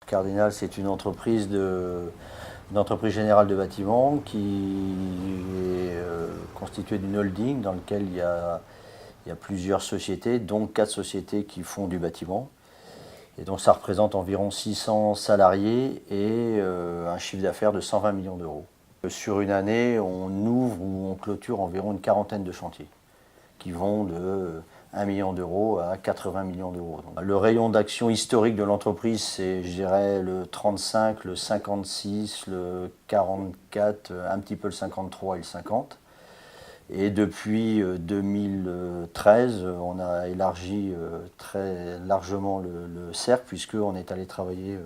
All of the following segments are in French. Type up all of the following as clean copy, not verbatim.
Cardinal, c'est une entreprise générale de bâtiments qui est constituée d'une holding dans laquelle il y a plusieurs sociétés, dont 4 sociétés qui font du bâtiment. Et donc ça représente environ 600 salariés et un chiffre d'affaires de 120 millions d'euros. Sur une année, on ouvre ou on clôture environ une quarantaine de chantiers qui vont de 1 million d'euros à 80 millions d'euros. Le rayon d'action historique de l'entreprise, c'est, je dirais, le 35, le 56, le 44, un petit peu le 53 et le 50. Et depuis 2013, on a élargi très largement le cercle, puisqu'on est allé travailler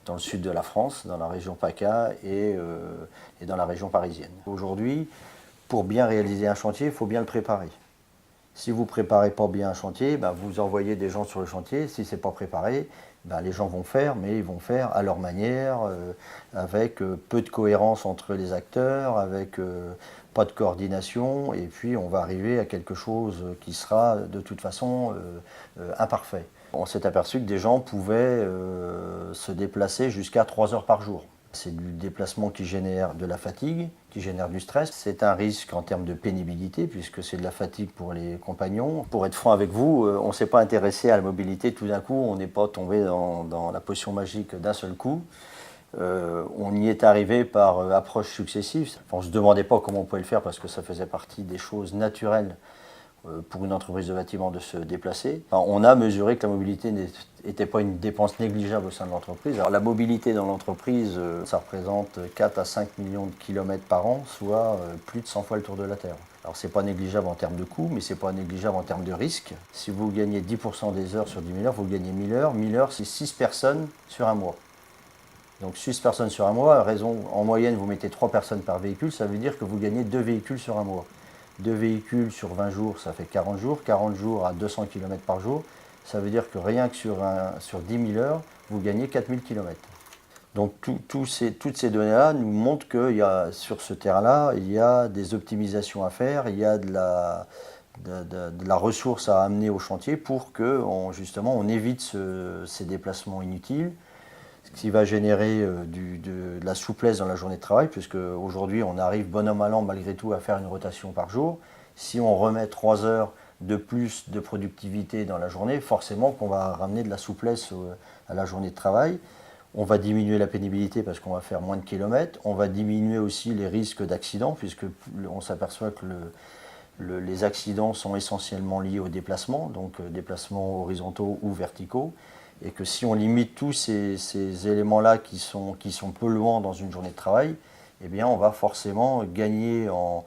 dans le sud de la France, dans la région PACA et dans la région parisienne. Aujourd'hui, pour bien réaliser un chantier, il faut bien le préparer. Si vous ne préparez pas bien un chantier, vous envoyez des gens sur le chantier. Si ce n'est pas préparé, les gens vont faire, mais ils vont faire à leur manière, avec peu de cohérence entre les acteurs, avec pas de coordination, et puis on va arriver à quelque chose qui sera de toute façon imparfait. On s'est aperçu que des gens pouvaient se déplacer jusqu'à 3 heures par jour. C'est du déplacement qui génère de la fatigue, qui génère du stress. C'est un risque en termes de pénibilité, puisque c'est de la fatigue pour les compagnons. Pour être franc avec vous, on ne s'est pas intéressé à la mobilité tout d'un coup, on n'est pas tombé dans la potion magique d'un seul coup. On y est arrivé par approches successives. On ne se demandait pas comment on pouvait le faire, parce que ça faisait partie des choses naturelles pour une entreprise de bâtiment de se déplacer. On a mesuré que la mobilité n'était pas une dépense négligeable au sein de l'entreprise. Alors la mobilité dans l'entreprise, ça représente 4 à 5 millions de kilomètres par an, soit plus de 100 fois le tour de la Terre. Alors c'est pas négligeable en termes de coût, mais c'est pas négligeable en termes de risque. Si vous gagnez 10% des heures sur 10 000 heures, vous gagnez 1000 heures. 1000 heures, c'est 6 personnes sur un mois. Donc 6 personnes sur un mois, en moyenne vous mettez 3 personnes par véhicule, ça veut dire que vous gagnez 2 véhicules sur un mois. 2 véhicules sur 20 jours, ça fait 40 jours. 40 jours à 200 km par jour, ça veut dire que rien que sur 10 000 heures, vous gagnez 4000 km. Donc toutes ces données-là nous montrent que sur ce terrain-là, il y a des optimisations à faire, il y a de la ressource à amener au chantier pour que justement on évite ces déplacements inutiles, ce qui va générer de la souplesse dans la journée de travail, puisque aujourd'hui on arrive bon an mal an malgré tout à faire une rotation par jour. Si on remet 3 heures de plus de productivité dans la journée, forcément qu'on va ramener de la souplesse à la journée de travail. On va diminuer la pénibilité parce qu'on va faire moins de kilomètres. On va diminuer aussi les risques d'accidents, puisqu'on s'aperçoit que les accidents sont essentiellement liés aux déplacements, donc déplacements horizontaux ou verticaux. Et que si on limite tous ces éléments-là qui sont polluants dans une journée de travail, eh bien on va forcément gagner en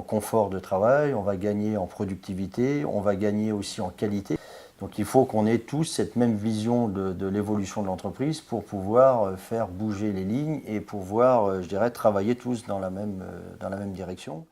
confort de travail, on va gagner en productivité, on va gagner aussi en qualité. Donc il faut qu'on ait tous cette même vision de l'évolution de l'entreprise pour pouvoir faire bouger les lignes et pouvoir, je dirais, travailler tous dans la même direction.